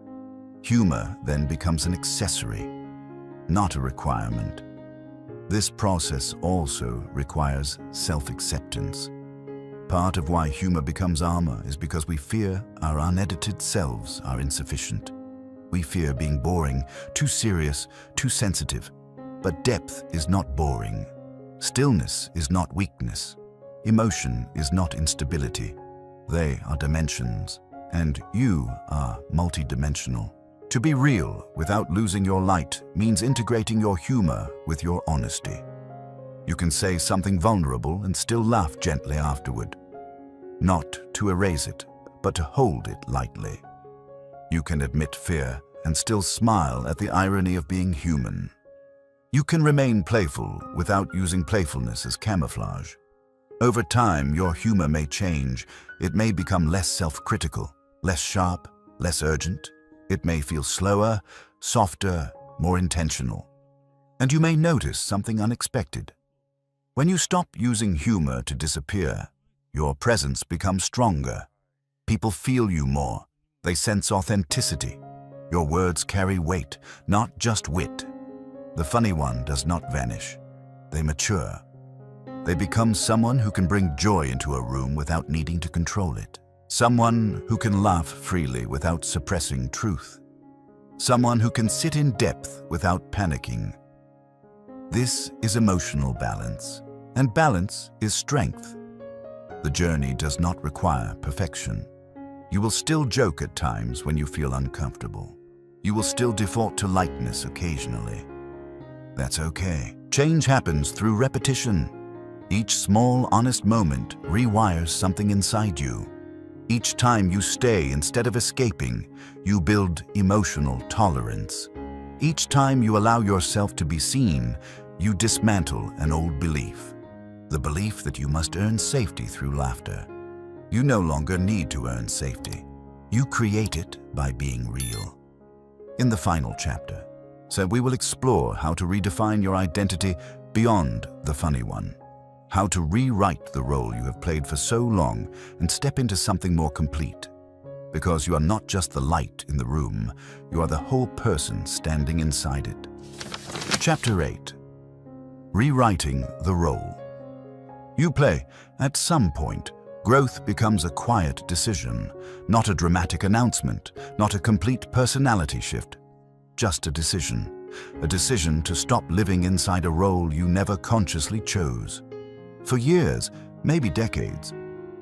Humor then becomes an accessory, not a requirement. This process also requires self-acceptance. Part of why humor becomes armor is because we fear our unedited selves are insufficient. We fear being boring, too serious, too sensitive. But depth is not boring. Stillness is not weakness. Emotion is not instability. They are dimensions, and you are multidimensional. To be real without losing your light means integrating your humor with your honesty. You can say something vulnerable and still laugh gently afterward. Not to erase it, but to hold it lightly. You can admit fear and still smile at the irony of being human. You can remain playful without using playfulness as camouflage. Over time, your humor may change. It may become less self-critical, less sharp, less urgent. It may feel slower, softer, more intentional. And you may notice something unexpected. When you stop using humor to disappear, your presence becomes stronger. People feel you more. They sense authenticity. Your words carry weight, not just wit. The funny one does not vanish. They mature. They become someone who can bring joy into a room without needing to control it. Someone who can laugh freely without suppressing truth. Someone who can sit in depth without panicking. This is emotional balance, and balance is strength. The journey does not require perfection. You will still joke at times when you feel uncomfortable. You will still default to lightness occasionally. That's okay. Change happens through repetition. Each small, honest moment rewires something inside you. Each time you stay instead of escaping, you build emotional tolerance. Each time you allow yourself to be seen, you dismantle an old belief. The belief that you must earn safety through laughter. You no longer need to earn safety. You create it by being real. In the final chapter, we will explore how to redefine your identity beyond the funny one. How to rewrite the role you have played for so long and step into something more complete. Because you are not just the light in the room, you are the whole person standing inside it. Chapter 8. Rewriting the role. You play. At some point, growth becomes a quiet decision, not a dramatic announcement, not a complete personality shift. Just a decision to stop living inside a role you never consciously chose. For years, maybe decades,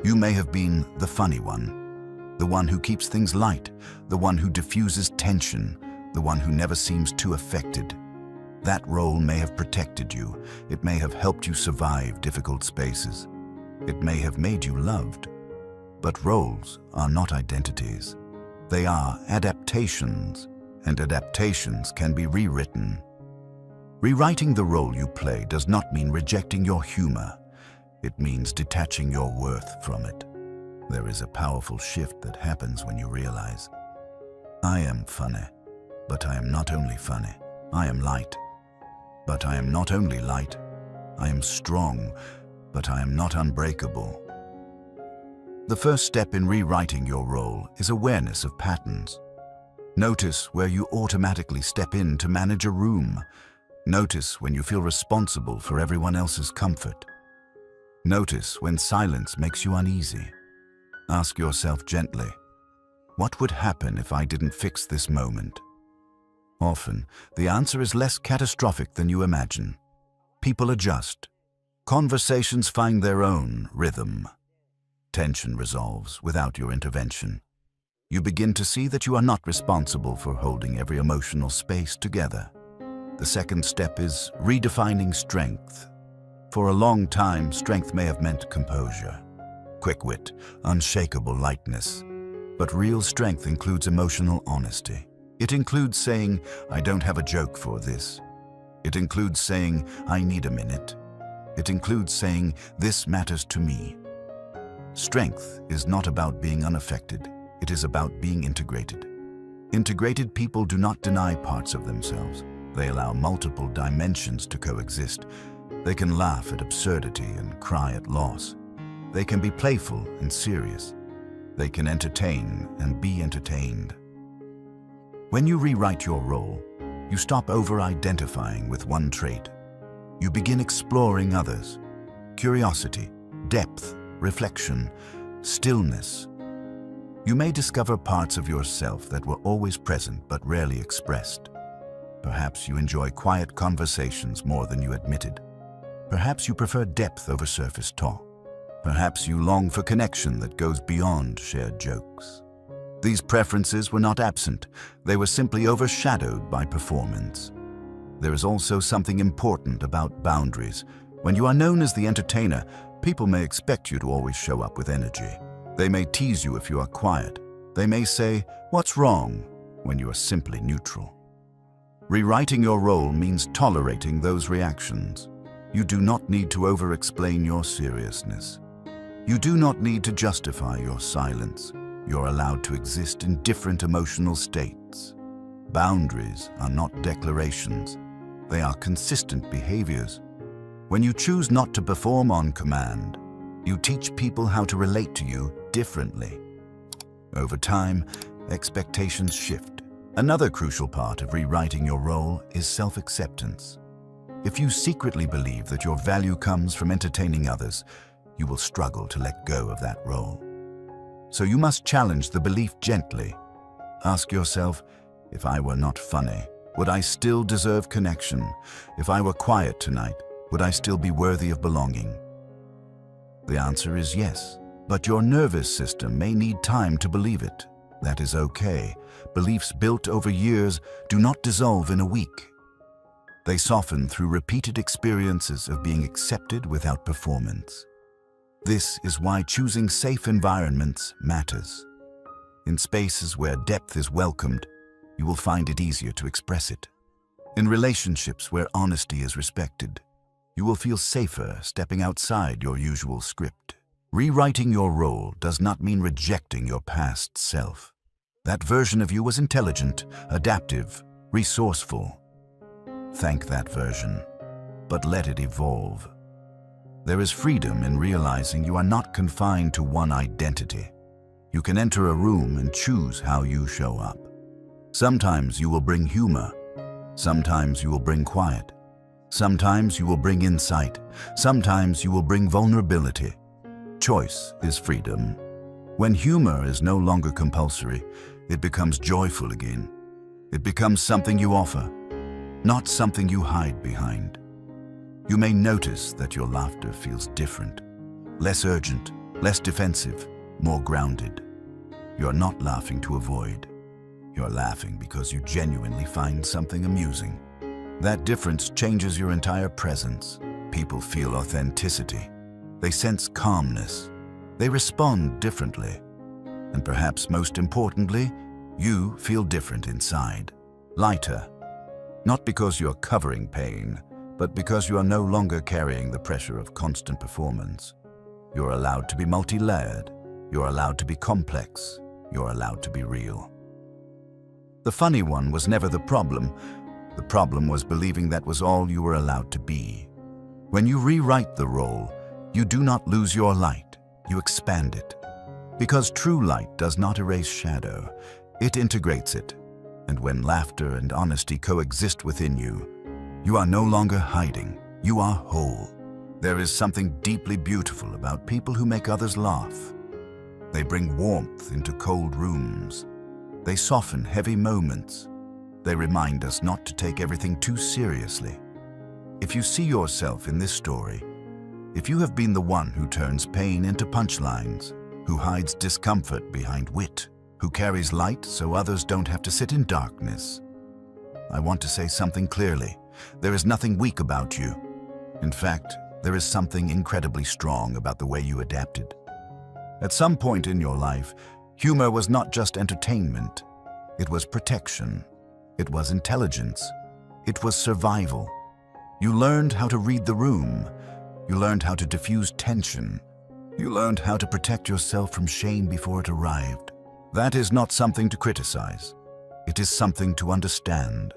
you may have been the funny one, the one who keeps things light, the one who diffuses tension, the one who never seems too affected. That role may have protected you. It may have helped you survive difficult spaces. It may have made you loved. But roles are not identities. They are adaptations, and adaptations can be rewritten. Rewriting the role you play does not mean rejecting your humor. It means detaching your worth from it. There is a powerful shift that happens when you realize, I am funny, but I am not only funny. I am light, but I am not only light. I am strong, but I am not unbreakable. The first step in rewriting your role is awareness of patterns. Notice where you automatically step in to manage a room. Notice when you feel responsible for everyone else's comfort. Notice when silence makes you uneasy. Ask yourself gently, what would happen if I didn't fix this moment? Often, the answer is less catastrophic than you imagine. People adjust. Conversations find their own rhythm. Tension resolves without your intervention. You begin to see that you are not responsible for holding every emotional space together. The second step is redefining strength. For a long time, strength may have meant composure, quick wit, unshakable lightness. But real strength includes emotional honesty. It includes saying, I don't have a joke for this. It includes saying, I need a minute. It includes saying, this matters to me. Strength is not about being unaffected. It is about being integrated. Integrated people do not deny parts of themselves. They allow multiple dimensions to coexist. They can laugh at absurdity and cry at loss. They can be playful and serious. They can entertain and be entertained. When you rewrite your role, you stop over-identifying with one trait. You begin exploring others. Curiosity, depth, reflection, stillness. You may discover parts of yourself that were always present but rarely expressed. Perhaps you enjoy quiet conversations more than you admitted. Perhaps you prefer depth over surface talk. Perhaps you long for connection that goes beyond shared jokes. These preferences were not absent, they were simply overshadowed by performance. There is also something important about boundaries. When you are known as the entertainer, people may expect you to always show up with energy. They may tease you if you are quiet. They may say, "What's wrong?" when you are simply neutral. Rewriting your role means tolerating those reactions. You do not need to over-explain your seriousness. You do not need to justify your silence. You're allowed to exist in different emotional states. Boundaries are not declarations. They are consistent behaviors. When you choose not to perform on command, you teach people how to relate to you differently. Over time, expectations shift. Another crucial part of rewriting your role is self-acceptance. If you secretly believe that your value comes from entertaining others, you will struggle to let go of that role. So you must challenge the belief gently. Ask yourself, if I were not funny, would I still deserve connection? If I were quiet tonight, would I still be worthy of belonging? The answer is yes, but your nervous system may need time to believe it. That is okay. Beliefs built over years do not dissolve in a week. They soften through repeated experiences of being accepted without performance. This is why choosing safe environments matters. In spaces where depth is welcomed, you will find it easier to express it. In relationships where honesty is respected, you will feel safer stepping outside your usual script. Rewriting your role does not mean rejecting your past self. That version of you was intelligent, adaptive, resourceful. Thank that version, but let it evolve. There is freedom in realizing you are not confined to one identity. You can enter a room and choose how you show up. Sometimes you will bring humor. Sometimes you will bring quiet. Sometimes you will bring insight. Sometimes you will bring vulnerability. Choice is freedom. When humor is no longer compulsory, it becomes joyful again. It becomes something you offer, not something you hide behind. You may notice that your laughter feels different, less urgent, less defensive, more grounded. You're not laughing to avoid. You're laughing because you genuinely find something amusing. That difference changes your entire presence. People feel authenticity. They sense calmness. They respond differently. And perhaps most importantly, you feel different inside, lighter. Not because you're covering pain, but because you are no longer carrying the pressure of constant performance. You're allowed to be multi-layered. You're allowed to be complex. You're allowed to be real. The funny one was never the problem. The problem was believing that was all you were allowed to be. When you rewrite the role, you do not lose your light, you expand it. Because true light does not erase shadow, it integrates it. And when laughter and honesty coexist within you, you are no longer hiding, you are whole. There is something deeply beautiful about people who make others laugh. They bring warmth into cold rooms. They soften heavy moments. They remind us not to take everything too seriously. If you see yourself in this story, if you have been the one who turns pain into punchlines, who hides discomfort behind wit, who carries light so others don't have to sit in darkness, I want to say something clearly. There is nothing weak about you. In fact, there is something incredibly strong about the way you adapted. At some point in your life, humor was not just entertainment. It was protection. It was intelligence. It was survival. You learned how to read the room. You learned how to diffuse tension. You learned how to protect yourself from shame before it arrived. That is not something to criticize. It is something to understand.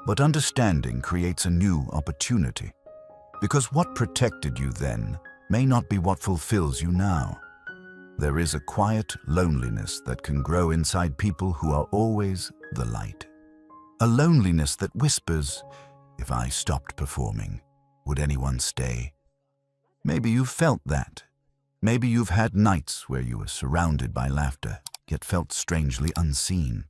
But understanding creates a new opportunity. Because what protected you then may not be what fulfills you now. There is a quiet loneliness that can grow inside people who are always the light. A loneliness that whispers, if I stopped performing, would anyone stay? Maybe you've felt that. Maybe you've had nights where you were surrounded by laughter, yet felt strangely unseen.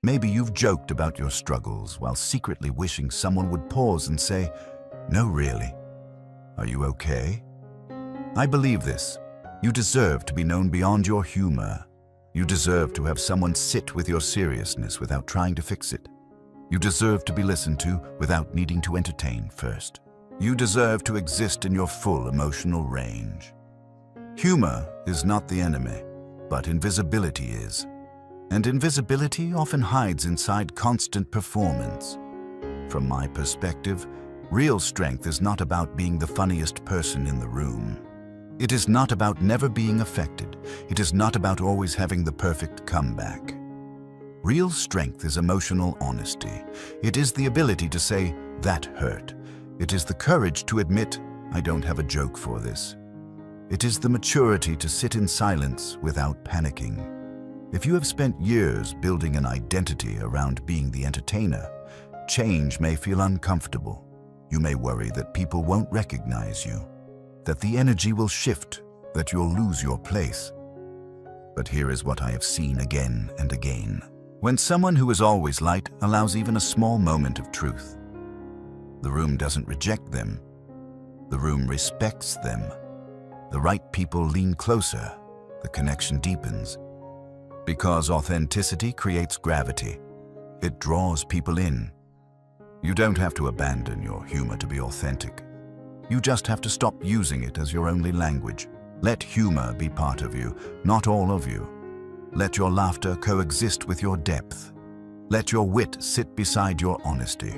Maybe you've joked about your struggles while secretly wishing someone would pause and say, "No, really. Are you okay?" I believe this. You deserve to be known beyond your humor. You deserve to have someone sit with your seriousness without trying to fix it. You deserve to be listened to without needing to entertain first. You deserve to exist in your full emotional range. Humor is not the enemy, but invisibility is. And invisibility often hides inside constant performance. From my perspective, real strength is not about being the funniest person in the room. It is not about never being affected. It is not about always having the perfect comeback. Real strength is emotional honesty. It is the ability to say, "That hurt." It is the courage to admit, "I don't have a joke for this." It is the maturity to sit in silence without panicking. If you have spent years building an identity around being the entertainer, change may feel uncomfortable. You may worry that people won't recognize you, that the energy will shift, that you'll lose your place. But here is what I have seen again and again. When someone who is always light allows even a small moment of truth, the room doesn't reject them. The room respects them. The right people lean closer. The connection deepens. Because authenticity creates gravity. It draws people in. You don't have to abandon your humor to be authentic. You just have to stop using it as your only language. Let humor be part of you, not all of you. Let your laughter coexist with your depth. Let your wit sit beside your honesty.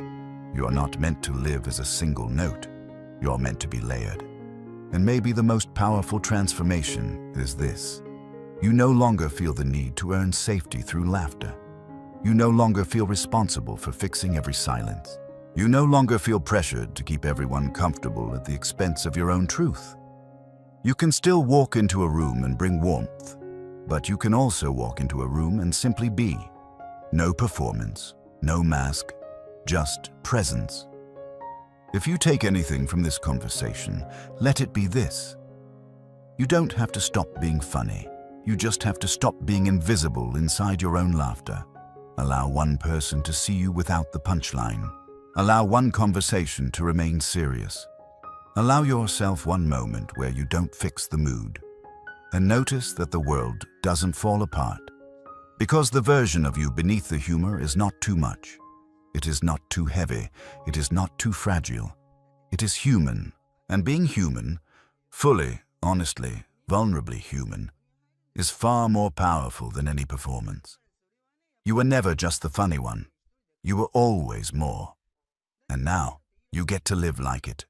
You are not meant to live as a single note. You are meant to be layered. And maybe the most powerful transformation is this. You no longer feel the need to earn safety through laughter. You no longer feel responsible for fixing every silence. You no longer feel pressured to keep everyone comfortable at the expense of your own truth. You can still walk into a room and bring warmth, but you can also walk into a room and simply be. No performance, no mask, just presence. If you take anything from this conversation, let it be this. You don't have to stop being funny. You just have to stop being invisible inside your own laughter. Allow one person to see you without the punchline. Allow one conversation to remain serious. Allow yourself one moment where you don't fix the mood. And notice that the world doesn't fall apart. Because the version of you beneath the humor is not too much. It is not too heavy. It is not too fragile. It is human. And being human, fully, honestly, vulnerably human, is far more powerful than any performance. You were never just the funny one. You were always more. And now, you get to live like it.